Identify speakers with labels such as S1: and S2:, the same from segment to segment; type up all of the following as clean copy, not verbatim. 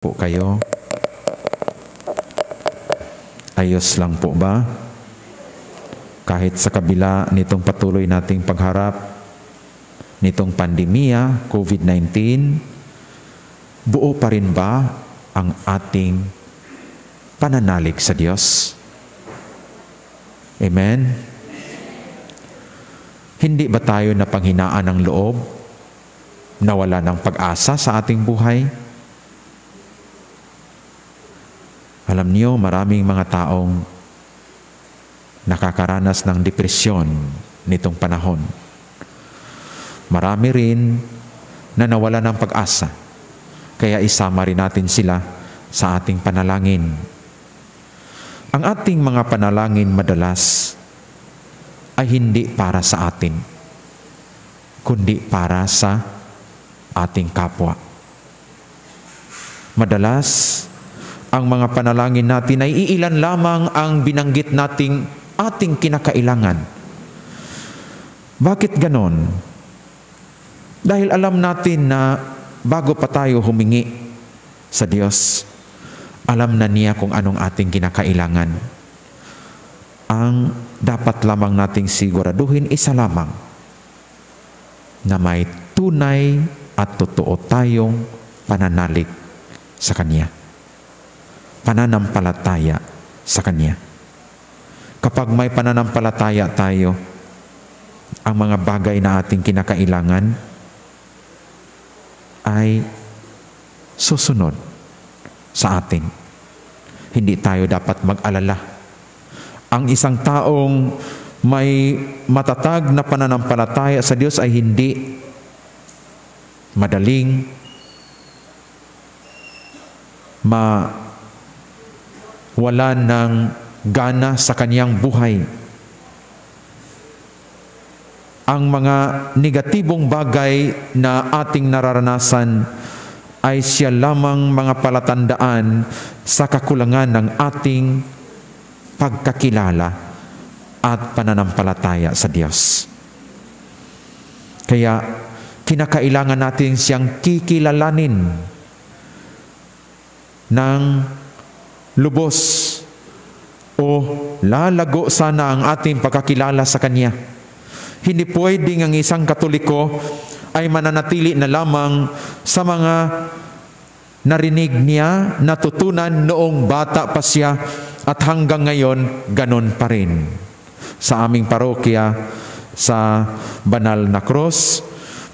S1: Po kayo? Ayos lang po ba? Kahit sa kabila nitong patuloy nating pagharap nitong pandemya, COVID-19, buo pa rin ba ang ating pananalig sa Diyos? Amen? Hindi ba tayo napanghinaan ng loob? Nawala ng pag-asa sa ating buhay? Alam niyo, maraming mga taong nakakaranas ng depresyon nitong panahon. Marami rin na nawala ng pag-asa. Kaya isama rin natin sila sa ating panalangin. Ang ating mga panalangin madalas ay hindi para sa atin, kundi para sa ating kapwa. Madalas, ang mga panalangin natin ay iilan lamang ang binanggit nating ating kinakailangan. Bakit ganon? Dahil alam natin na bago pa tayo humingi sa Diyos, alam na niya kung anong ating kinakailangan. Ang dapat lamang nating siguraduhin isa lamang, na may tunay at totoo tayong pananalig sa Kanya. Pananampalataya sa Kanya. Kapag may pananampalataya tayo, ang mga bagay na ating kinakailangan ay susunod sa atin. Hindi tayo dapat mag-alala. Ang isang taong may matatag na pananampalataya sa Diyos ay hindi madaling wala ng gana sa kaniyang buhay. Ang mga negatibong bagay na ating nararanasan ay siya lamang mga palatandaan sa kakulangan ng ating pagkakilala at pananampalataya sa Diyos. Kaya kinakailangan natin siyang kikilalanin ng lubos o lalago sana ang ating pagkakilala sa Kanya. Hindi pwedeng ang isang Katoliko ay mananatili na lamang sa mga narinig niya, natutunan noong bata pa siya at hanggang ngayon ganon pa rin. Sa aming parokya sa Banal na Cross,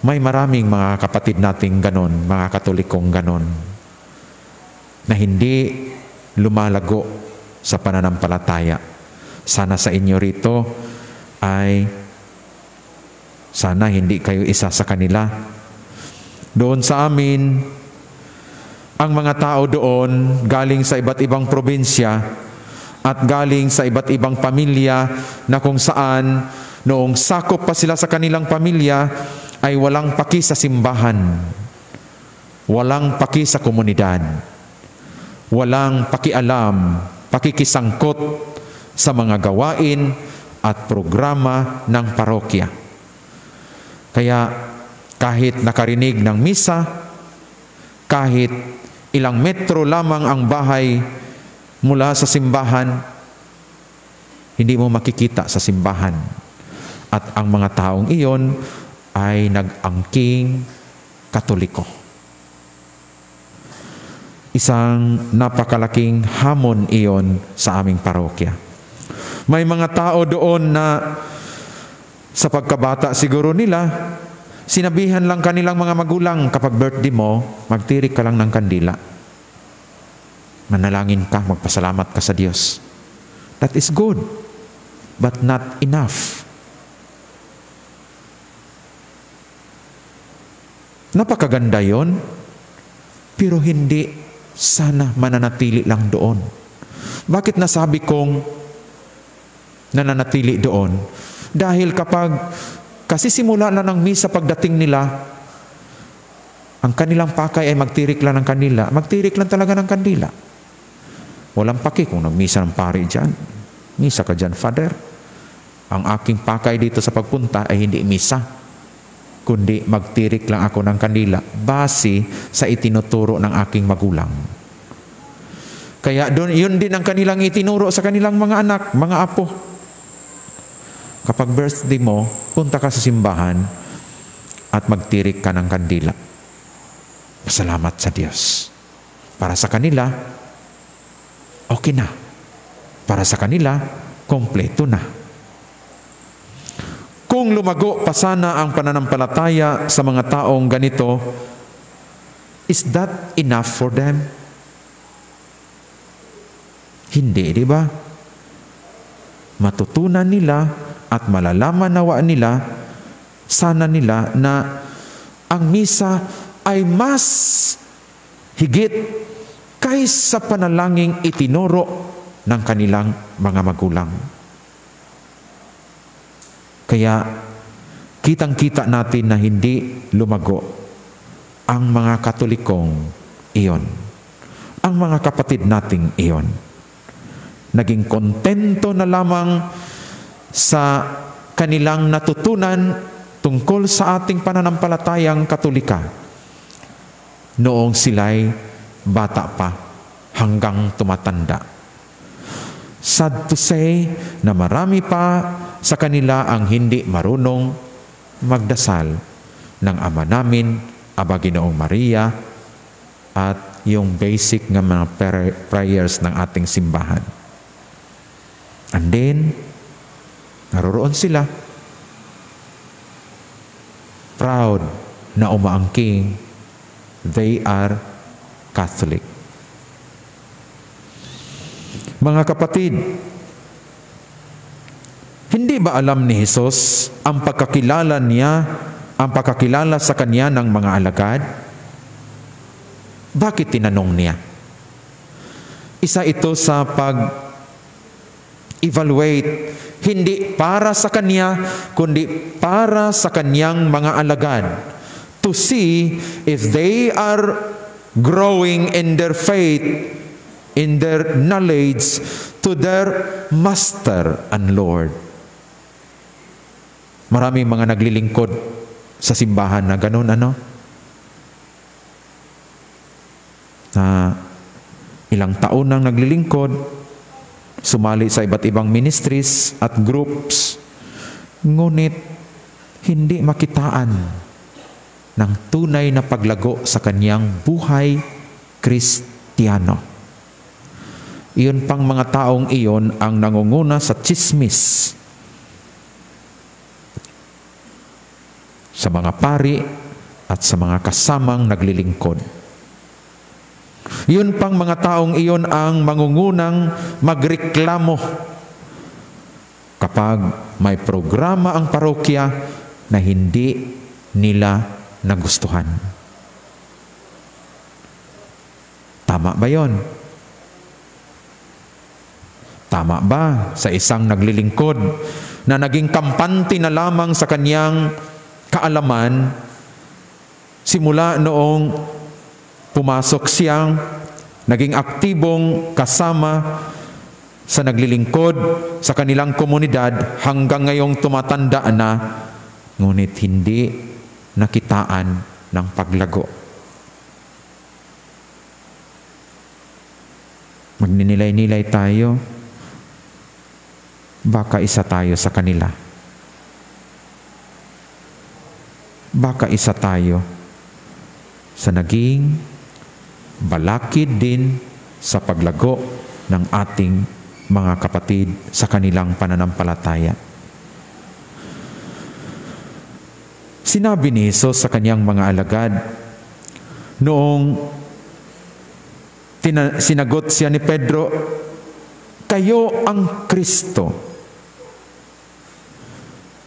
S1: may maraming mga kapatid nating ganon, mga Katolikong ganon, na hindi lumalago sa pananampalataya. Sana sa inyo rito ay sana hindi kayo isa sa kanila. Doon sa amin, ang mga tao doon galing sa iba't ibang probinsya at galing sa iba't ibang pamilya na kung saan noong sakop pa sila sa kanilang pamilya ay walang paki sa simbahan, walang paki sa komunidad, walang pakialam, pakikisangkot sa mga gawain at programa ng parokya. Kaya kahit nakarinig ng misa, kahit ilang metro lamang ang bahay mula sa simbahan, hindi mo makikita sa simbahan. At ang mga taong iyon ay nag-angking Katoliko. Isang napakalaking hamon iyon sa aming parokya. May mga tao doon na sa pagkabata siguro nila, sinabihan lang kanilang mga magulang, kapag birthday mo, magtirik ka lang ng kandila. Manalangin ka, magpasalamat ka sa Diyos. That is good, but not enough. Napakaganda yon, pero hindi sana mananatili lang doon. Bakit nasabi kong nananatili doon? Dahil kasi simula na ng misa pagdating nila, ang kanilang pakay ay magtirik lang ng kandila. Magtirik lang talaga ng kandila. Walang paki kung nagmisa ng pari dyan. Misa ka dyan, Father. Ang aking pakay dito sa pagpunta ay hindi misa, kundi magtirik lang ako ng kandila base sa itinuturo ng aking magulang. Kaya doon, yun din ang kanilang itinuro sa kanilang mga anak, mga apo. Kapag birthday mo, punta ka sa simbahan at magtirik ka ng kandila. Pasalamat sa Diyos. Para sa kanila, okay na. Para sa kanila, kompleto na. Kung lumago pa sana ang pananampalataya sa mga taong ganito, is that enough for them? Hindi, di ba? Matutunan nila at malalaman nawa nila, sana nila na ang misa ay mas higit kaysa panalangin itinuro ng kanilang mga magulang. Kaya kitang-kita natin na hindi lumago ang mga Katolikong iyon. Ang mga kapatid nating iyon. Naging kontento na lamang sa kanilang natutunan tungkol sa ating pananampalatayang Katolika noong sila'y bata pa hanggang tumatanda. Sad to say na marami pa sa kanila ang hindi marunong magdasal ng Ama namin, Aba Ginoong Maria, at yung basic nga mga prayers ng ating simbahan. And then, naroroon sila, proud na umaangking, they are Catholic. Mga kapatid, hindi ba alam ni Jesus ang pagkakilala sa kanya ng mga alagad? Bakit tinanong niya? Isa ito sa pag-evaluate, hindi para sa kanya, kundi para sa kanyang mga alagad, to see if they are growing in their faith, in their knowledge to their Master and Lord. Maraming mga naglilingkod sa simbahan na ganun, na ilang taon nang naglilingkod, sumali sa iba't ibang ministries at groups, ngunit hindi makitaan ng tunay na paglago sa kanyang buhay Kristiyano. Iyon pang mga taong iyon ang nangunguna sa tsismis sa mga pari at sa mga kasamang naglilingkod. Iyon pang mga taong iyon ang mangungunang magreklamo kapag may programa ang parokya na hindi nila nagustuhan. Tama ba yon? Tama ba sa isang naglilingkod na naging kampante na lamang sa kanyang kaalaman simula noong pumasok siyang naging aktibong kasama sa naglilingkod sa kanilang komunidad hanggang ngayong tumatanda na, ngunit hindi nakitaan ng paglago? Magninilay-nilay tayo, baka isa tayo sa kanila. Baka isa tayo sa naging balakid din sa paglago ng ating mga kapatid sa kanilang pananampalataya. Sinabi ni Jesus sa kanyang mga alagad, noong sinagot siya ni Pedro, "Kayo ang Kristo."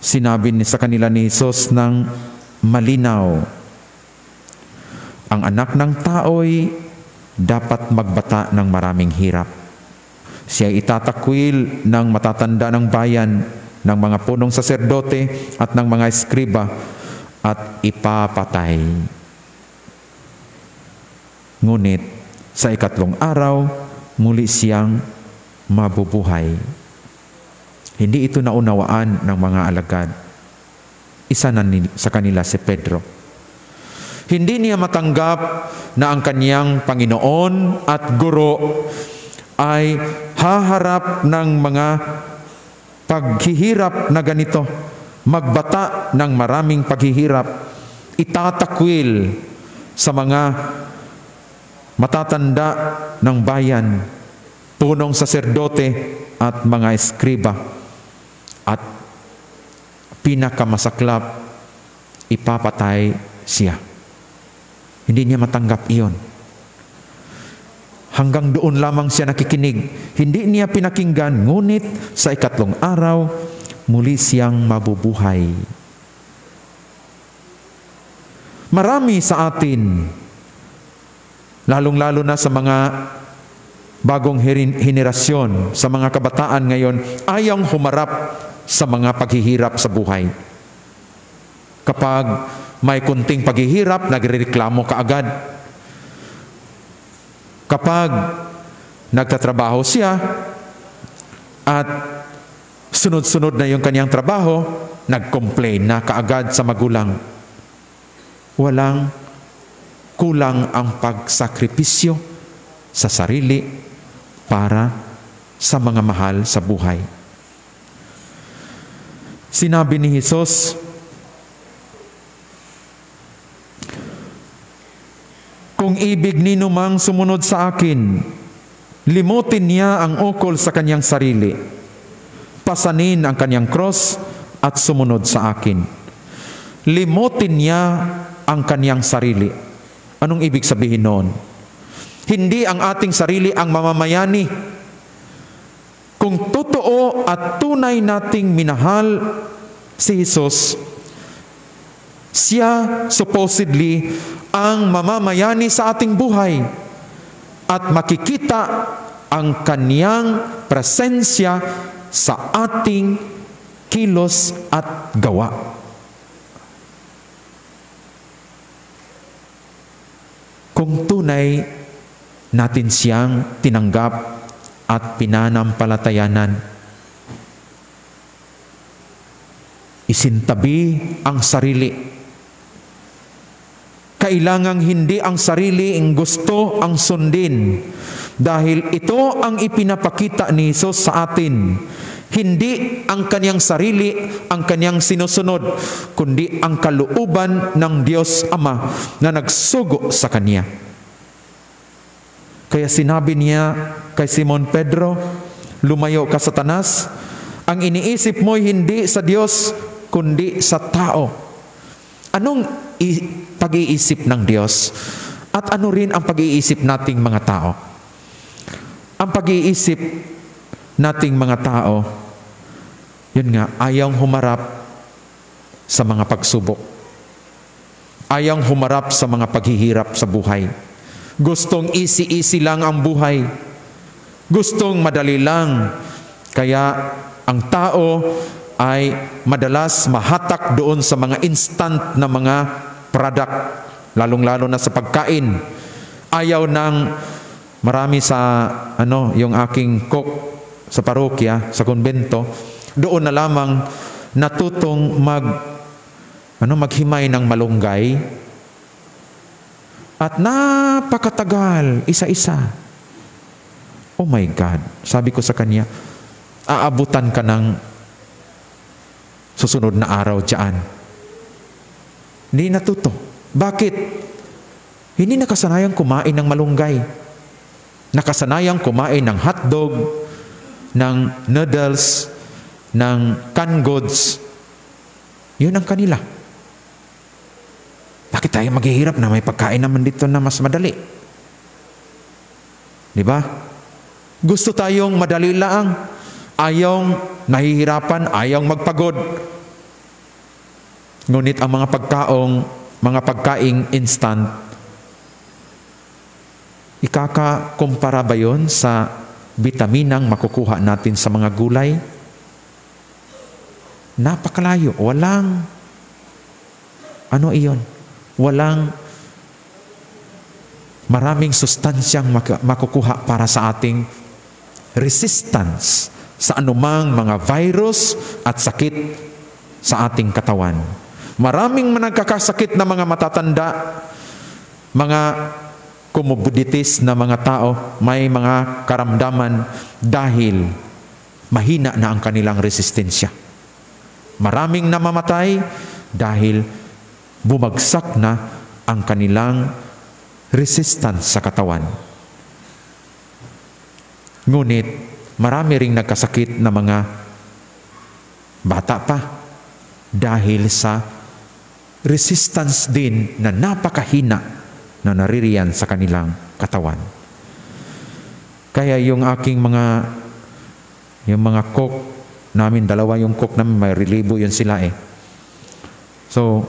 S1: Sinabi sa kanila ni Jesus ng malinaw, ang anak ng tao'y dapat magbata ng maraming hirap. Siya itatakwil ng matatanda ng bayan, ng mga punong saserdote at ng mga eskriba, at ipapatay. Ngunit sa ikatlong araw, muli siyang mabubuhay. Hindi ito naunawaan ng mga alagad. Isa na sa kanila si Pedro. Hindi niya matanggap na ang kanyang Panginoon at Guro ay haharap ng mga paghihirap na ganito, magbata ng maraming paghihirap, itatakwil sa mga matatanda ng bayan, punong saserdote at mga eskriba, at pinakamasaklap, ipapatay siya. Hindi niya matanggap iyon. Hanggang doon lamang siya nakikinig. Hindi niya pinakinggan, ngunit sa ikatlong araw, muli siyang mabubuhay. Marami sa atin, lalong-lalo na sa mga bagong henerasyon, sa mga kabataan ngayon, ayaw humarap sa mga paghihirap sa buhay. Kapag may kunting paghihirap, nagrereklamo kaagad. Kapag nagtatrabaho siya at sunod-sunod na yung kanyang trabaho, nag-complain na kaagad sa magulang. Walang kulang ang pagsakripisyo sa sarili para sa mga mahal sa buhay. Sinabi ni Jesus, kung ibig ninumang sumunod sa akin, limutin niya ang ukol sa kanyang sarili, pasanin ang kanyang cross at sumunod sa akin. Limutin niya ang kanyang sarili. Anong ibig sabihin noon? Hindi ang ating sarili ang mamamayani. Kung totoo at tunay nating minahal si Jesus, siya supposedly ang mamamayani sa ating buhay at makikita ang kaniyang presensya sa ating kilos at gawa. Kung tunay natin siyang tinanggap at pinanampalatayanan, isintabi ang sarili. Kailangang hindi ang sarili ang gusto ang sundin, dahil ito ang ipinapakita ni Jesus sa atin. Hindi ang kanyang sarili ang kanyang sinusunod, kundi ang kalooban ng Diyos Ama na nagsugo sa kanya. Kaya sinabi niya kay Simon Pedro, lumayo ka Satanas, ang iniisip mo hindi sa Diyos, kundi sa tao. Anong pag-iisip ng Diyos? At ano rin ang pag-iisip nating mga tao? Ang pag-iisip nating mga tao, yun nga, ayaw humarap sa mga pagsubok. Ayaw humarap sa mga paghihirap sa buhay. Gustong easy-easy lang ang buhay. Gustong madali lang. Kaya ang tao ay madalas mahatak doon sa mga instant na mga product, lalong-lalo na sa pagkain. Ayaw ng marami sa yung aking cook sa parokya, sa konbento, doon na lamang natutong maghimay ng malunggay at napakatagal, isa-isa. Oh my God, sabi ko sa kanya, aabutan ka ng susunod na araw dyan. Hindi natuto. Bakit? Hindi nakasanayang kumain ng malunggay. Nakasanayang kumain ng hotdog, ng noodles, ng canned goods. Yun ang kanila. Bakit tayo maghihirap na may pagkain naman dito na mas madali? Di ba? Gusto tayong madali lang. Ayaw nahihirapan, ayaw magpagod. Ngunit ang mga pagkaing instant, ikakakumpara ba yun sa bitaminang makukuha natin sa mga gulay? Napakalayo. Walang, iyon? Walang maraming sustansyang makukuha para sa ating resistance sa anumang mga virus at sakit sa ating katawan. Maraming nagkakasakit na mga matatanda, mga comorbidties na mga tao, may mga karamdaman dahil mahina na ang kanilang resistensya. Maraming namamatay dahil bumagsak na ang kanilang resistance sa katawan. Ngunit marami ring nagkasakit na mga bata pa dahil sa resistance din na napakahina na naririyan sa kanilang katawan. Kaya yung mga cook namin, dalawa yung cook namin, may relibo yun sila eh. So,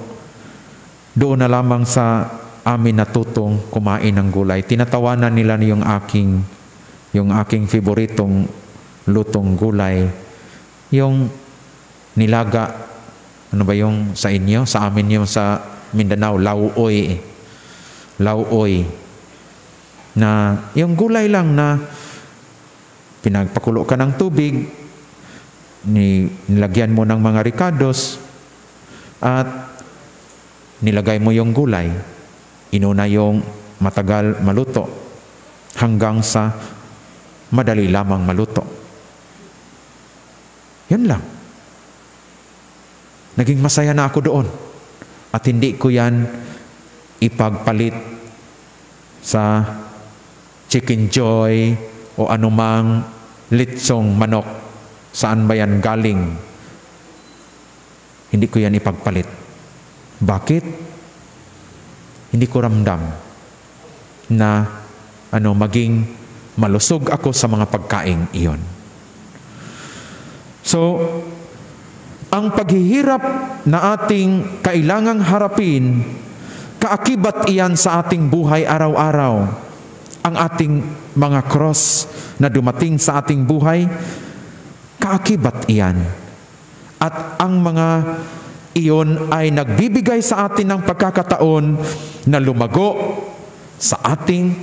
S1: doon na lamang sa amin natutong kumain ng gulay. Tinatawanan nila yung aking favoritong lutong gulay, yung nilaga, ano ba yung sa inyo? Sa amin yung sa Mindanao, lauoy. Lauoy. Na yung gulay lang na pinagpakulo ka ng tubig, nilagyan mo ng mga ricados, at nilagay mo yung gulay. Inuna yung matagal maluto hanggang sa madali lamang maluto. Yan lang. Naging masaya na ako doon. At hindi ko yan ipagpalit sa Chicken Joy o anumang litsong manok. Saan ba yan galing? Hindi ko yan ipagpalit. Bakit? Hindi ko ramdam na maging malusog ako sa mga pagkain iyon. So, ang paghihirap na ating kailangang harapin, kaakibat iyan sa ating buhay araw-araw. Ang ating mga cross na dumating sa ating buhay, kaakibat iyan. At ang mga iyon ay nagbibigay sa atin ng pagkakataon na lumago sa ating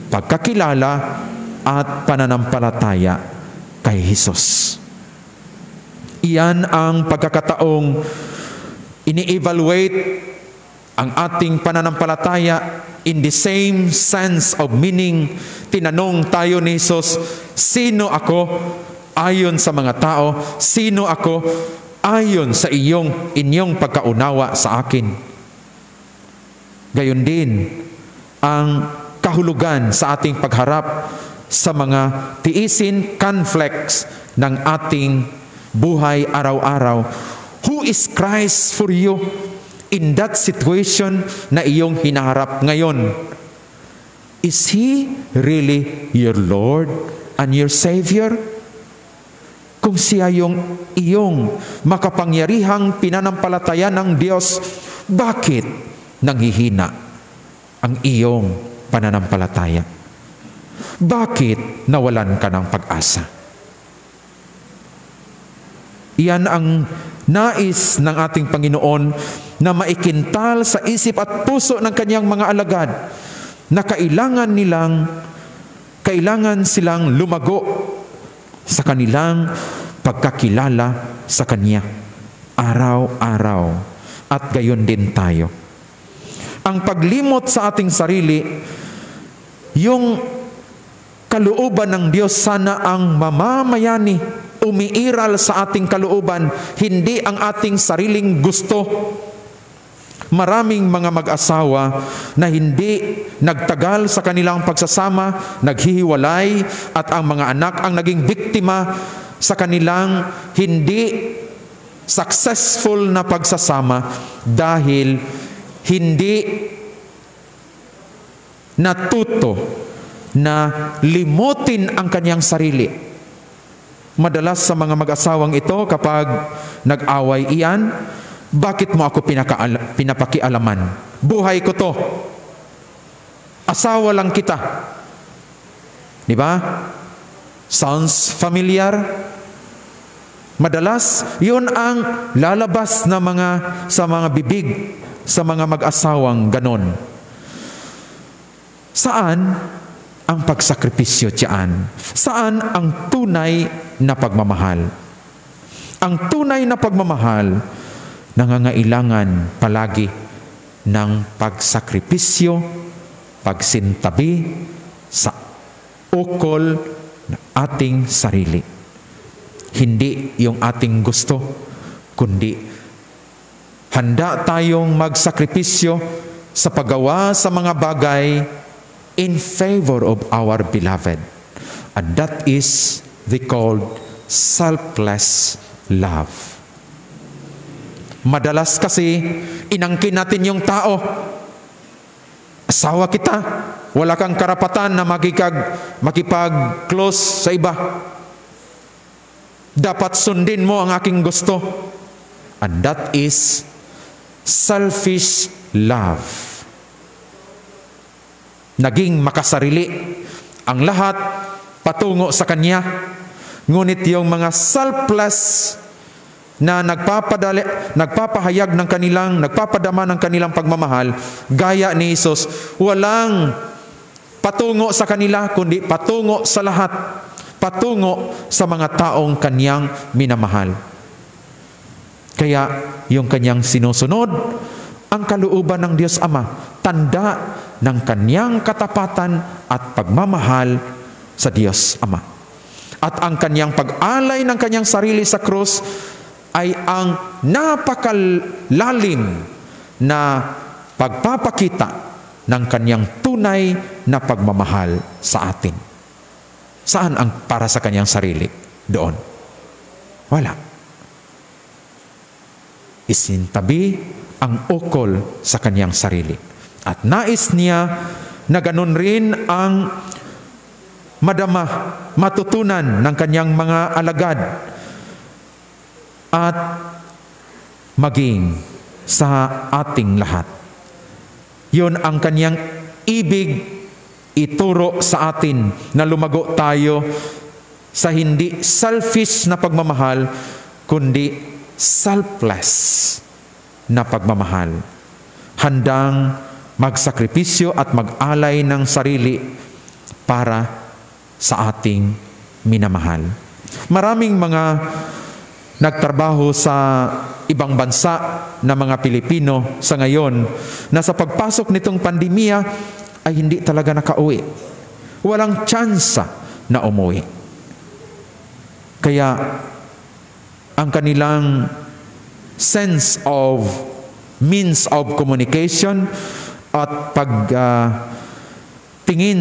S1: pagkakilala at pananampalataya kay Jesus. Iyan ang pagkakataong ini-evaluate ang ating pananampalataya in the same sense of meaning. Tinanong tayo ni Jesus, sino ako ayon sa mga tao? Sino ako ayon sa inyong pagkaunawa sa akin? Gayon din ang kahulugan sa ating pagharap sa mga tiisin, conflicts ng ating buhay araw-araw. Who is Christ for you in that situation na iyong hinaharap ngayon? Is He really your Lord and your Savior? Kung siya yung iyong makapangyarihang pinanampalataya ng Diyos, bakit nanghihina ang iyong pananampalataya? Bakit nawalan ka ng pag-asa? Iyan ang nais ng ating Panginoon na maikintal sa isip at puso ng kanyang mga alagad na kailangan silang lumago sa kanilang pagkakilala sa Kanya araw-araw. At gayon din tayo. Ang paglimot sa ating sarili, yung kalooban ng Diyos sana ang mamamayani, umiiral sa ating kalooban, hindi ang ating sariling gusto. Maraming mga mag-asawa na hindi nagtagal sa kanilang pagsasama, naghihiwalay, at ang mga anak ang naging biktima sa kanilang hindi successful na pagsasama dahil hindi natuto na limutin ang kanyang sarili. Madalas sa mga mag-asawang ito, kapag nag-away iyan, bakit mo ako pinapakialaman? Buhay ko to. Asawa lang kita. Di ba? Sounds familiar? Madalas, yun ang lalabas na sa mga bibig sa mga mag-asawang ganon. Saan ang pagsakripisyo tiyan? Saan ang tunay na pagmamahal? Ang tunay na pagmamahal nangangailangan palagi ng pagsakripisyo pagsintabi sa ukol ng ating sarili. Hindi yung ating gusto, kundi handa tayong magsakripisyo sa paggawa sa mga bagay in favor of our beloved. And that is called selfless love. Madalas kasi inangkin natin yung tao. Asawa kita, wala kang karapatan na makipag-close sa iba. Dapat sundin mo ang aking gusto. And that is selfish love. Naging makasarili ang lahat patungo sa Kanya. Ngunit yung mga selfless na nagpapahayag ng nagpapadama ng kanilang pagmamahal, gaya ni Jesus, walang patungo sa kanila, kundi patungo sa lahat, patungo sa mga taong Kanyang minamahal. Kaya yung Kanyang sinusunod, ang kalooban ng Diyos Ama, tanda ng Kanyang katapatan at pagmamahal sa Diyos Ama. At ang Kanyang pag-alay ng Kanyang sarili sa krus ay ang napakalalim na pagpapakita ng Kanyang tunay na pagmamahal sa atin. Saan ang para sa Kanyang sarili? Doon. Wala. Isintabi ang ukol sa Kanyang sarili. At nais Niya na ganun rin ang matutunan ng Kanyang mga alagad at maging sa ating lahat. Yun ang Kanyang ibig ituro sa atin na lumago tayo sa hindi selfish na pagmamahal, kundi selfless na pagmamahal. Handang magsakripisyo at mag-alay ng sarili para sa ating minamahal. Maraming mga nagtrabaho sa ibang bansa na mga Pilipino sa ngayon na sa pagpasok nitong pandemya ay hindi talaga nakauwi. Walang tsansa na umuwi. Kaya ang kanilang sense of means of communication at pagtingin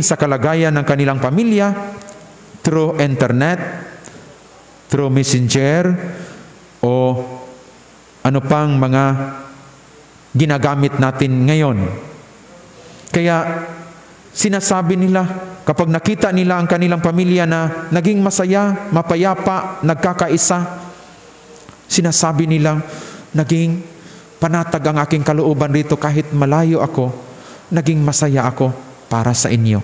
S1: sa kalagayan ng kanilang pamilya through internet, through messenger, o ano pang mga ginagamit natin ngayon. Kaya sinasabi nila, kapag nakita nila ang kanilang pamilya na naging masaya, mapayapa, nagkakaisa, sinasabi nilang, naging panatag ang aking kalooban rito kahit malayo ako, naging masaya ako para sa inyo.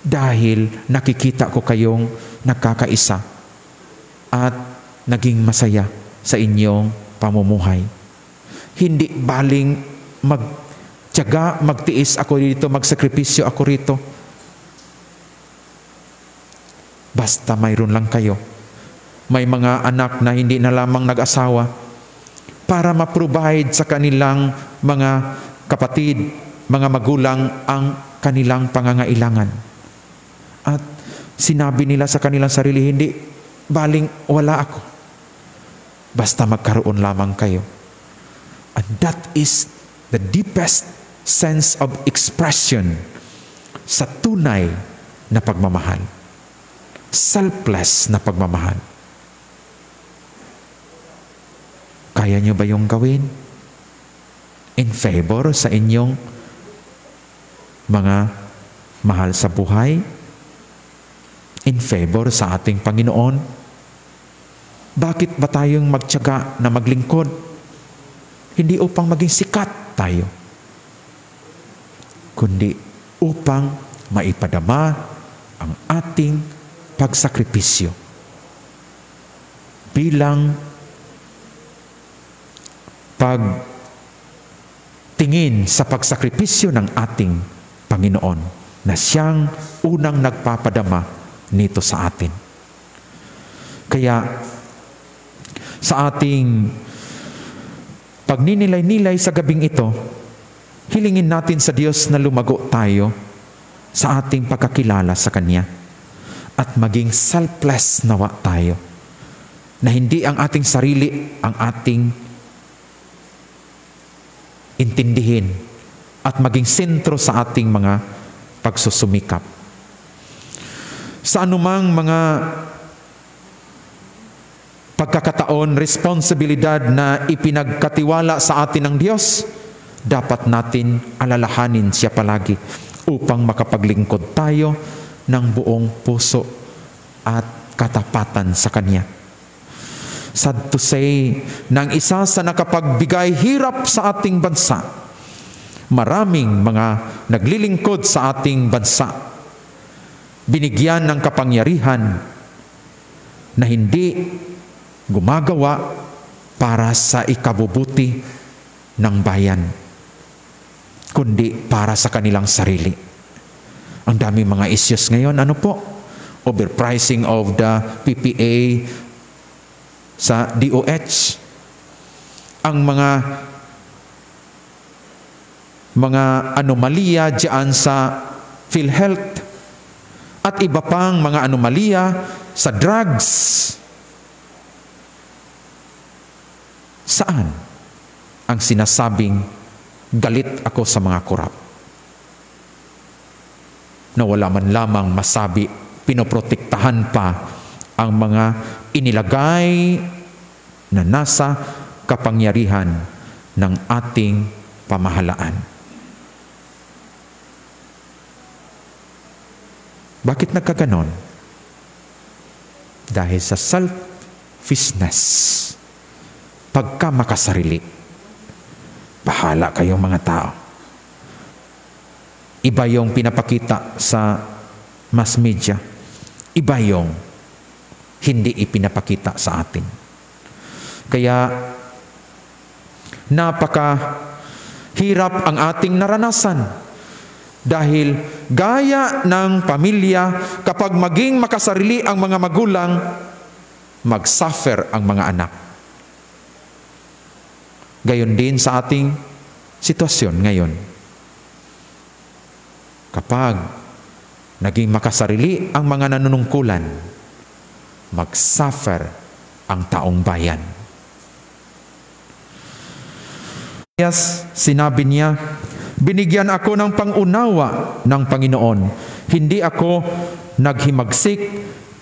S1: Dahil nakikita ko kayong nagkakaisa at naging masaya sa inyong pamumuhay. Hindi baling magtiyaga, magtiis ako dito, magsakripisyo ako rito. Basta mayroon lang kayo. May mga anak na hindi na lamang nag-asawa para ma-provide sa kanilang mga kapatid, mga magulang ang kanilang pangangailangan. At sinabi nila sa kanilang sarili, hindi baling wala ako. Basta magkaroon lamang kayo. And that is the deepest sense of expression sa tunay na pagmamahal. Selfless na pagmamahal. Kaya nyo ba yung gawin? In favor sa inyong mga mahal sa buhay? In favor sa ating Panginoon? Bakit ba tayong magtiyaga na maglingkod? Hindi upang maging sikat tayo, kundi upang maipadama ang ating pagsakripisyo bilang pagtingin sa pagsakripisyo ng ating Panginoon na Siyang unang nagpapadama nito sa atin. Kaya sa ating pagninilay-nilay sa gabing ito, hilingin natin sa Diyos na lumago tayo sa ating pagkakilala sa Kanya at maging selfless nawa tayo, na hindi ang ating sarili ang ating intindihin at maging sentro sa ating mga pagsusumikap. Sa anumang mga pagkakataon, responsibilidad na ipinagkatiwala sa atin ng Diyos, dapat natin alalahanin siya palagi upang makapaglingkod tayo ng buong puso at katapatan sa Kanya. Sad to say, nang isa sa nakapagbigay hirap sa ating bansa, maraming mga naglilingkod sa ating bansa, binigyan ng kapangyarihan na hindi gumagawa para sa ikabubuti ng bayan, kundi para sa kanilang sarili. Ang dami mga issues ngayon, ano po? Overpricing of the PPA sa DOH. Ang mga anomalya diyan sa PhilHealth at iba pang mga anomalya sa drugs. Saan ang sinasabing galit ako sa mga korap? Na wala man lamang masabi, pinoprotektahan pa ang mga inilagay na nasa kapangyarihan ng ating pamahalaan. Bakit nagkaganon? Dahil sa selfishness, pagkamakasarili. Bahala kayong mga tao. Iba yung pinapakita sa mass media. Iba yung hindi ipinapakita sa atin. Kaya napakahirap ang ating naranasan. Dahil gaya ng pamilya, kapag maging makasarili ang mga magulang, mag-suffer ang mga anak. Gayon din sa ating sitwasyon ngayon. Kapag naging makasarili ang mga nanunungkulan, mag-suffer ang taong bayan. Yes, sinabi niya, binigyan ako ng pangunawa ng Panginoon. Hindi ako naghimagsik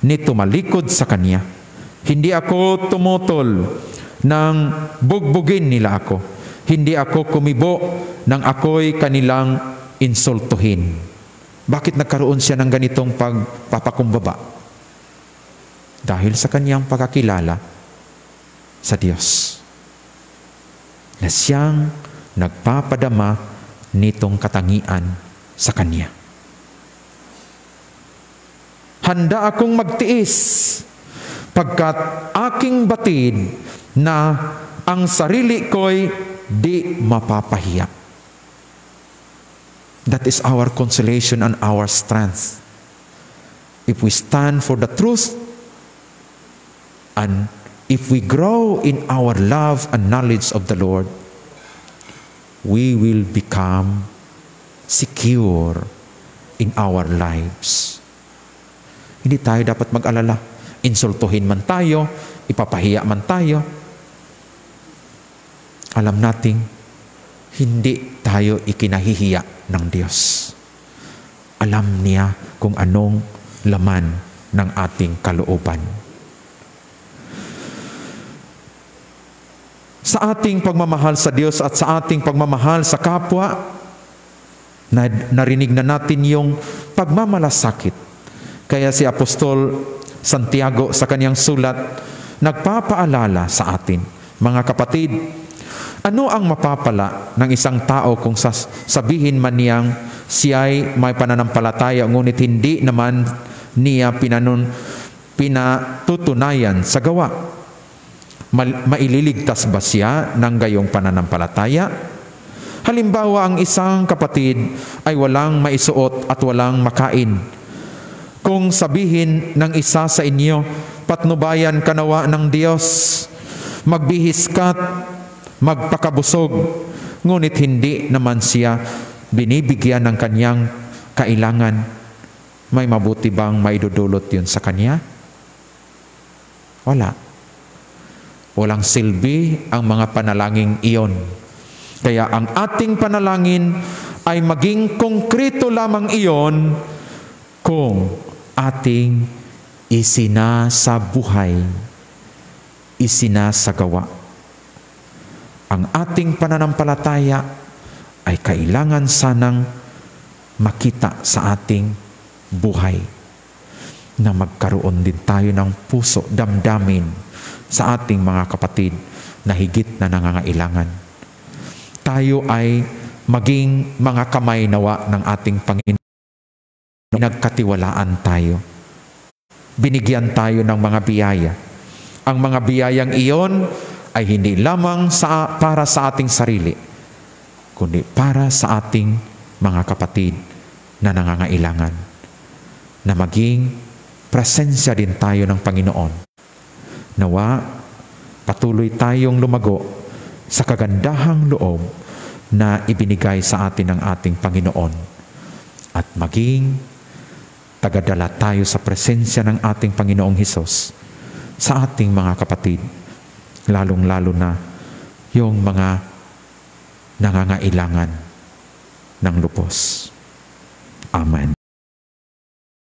S1: ni tumalikod sa Kanya. Hindi ako tumutol nang bugbugin nila ako. Hindi ako kumibo nang ako'y kanilang insultuhin. Bakit nagkaroon siya ng ganitong pagpapakumbaba? Dahil sa kanyang pagkakilala sa Diyos, na siyang nagpapadama nitong katangian sa Kanya. Handa akong magtiis pagkat aking batid na ang sarili ko'y di mapapahiya. That is our consolation and our strength. If we stand for the truth and if we grow in our love and knowledge of the Lord, we will become secure in our lives. Hindi tayo dapat mag-alala. Insultuhin man tayo, ipapahiya man tayo. Alam nating hindi tayo ikinahihiya ng Diyos. Alam niya kung anong laman ng ating kalooban. Sa ating pagmamahal sa Diyos at sa ating pagmamahal sa kapwa, narinig na natin yung pagmamalasakit. Kaya si Apostol Santiago sa kanyang sulat, nagpapaalala sa atin, mga kapatid, ano ang mapapala ng isang tao kung sabihin man niyang siya'y may pananampalataya, ngunit hindi naman niya pinatutunayan sa gawa? Maililigtas ba siya ng gayong pananampalataya? Halimbawa, ang isang kapatid ay walang maisuot at walang makain. Kung sabihin ng isa sa inyo, patnubayan ka nawa ng Diyos, magbihis ka't magpakabusog, ngunit hindi naman siya binibigyan ng kanyang kailangan, may mabuti bang maidudulot yun sa kanya? Wala. Walang silbi ang mga panalangin iyon. Kaya ang ating panalangin ay maging konkreto lamang iyon kung ating isinasabuhay, isinasagawa. Ang ating pananampalataya ay kailangan sanang makita sa ating buhay na magkaroon din tayo ng puso, damdamin sa ating mga kapatid na higit na nangangailangan. Tayo ay maging mga kamay nawa ng ating Panginoon. Nagkatiwalaan tayo. Binigyan tayo ng mga biyaya. Ang mga biyayang iyon ay hindi lamang para sa ating sarili, kundi para sa ating mga kapatid na nangangailangan. Na maging presensya din tayo ng Panginoon. Nawa, patuloy tayong lumago sa kagandahang loob na ibinigay sa atin ng ating Panginoon. At maging tagadala tayo sa presensya ng ating Panginoong Hesus sa ating mga kapatid, lalong-lalo na yung mga nangangailangan ng lubos. Amen.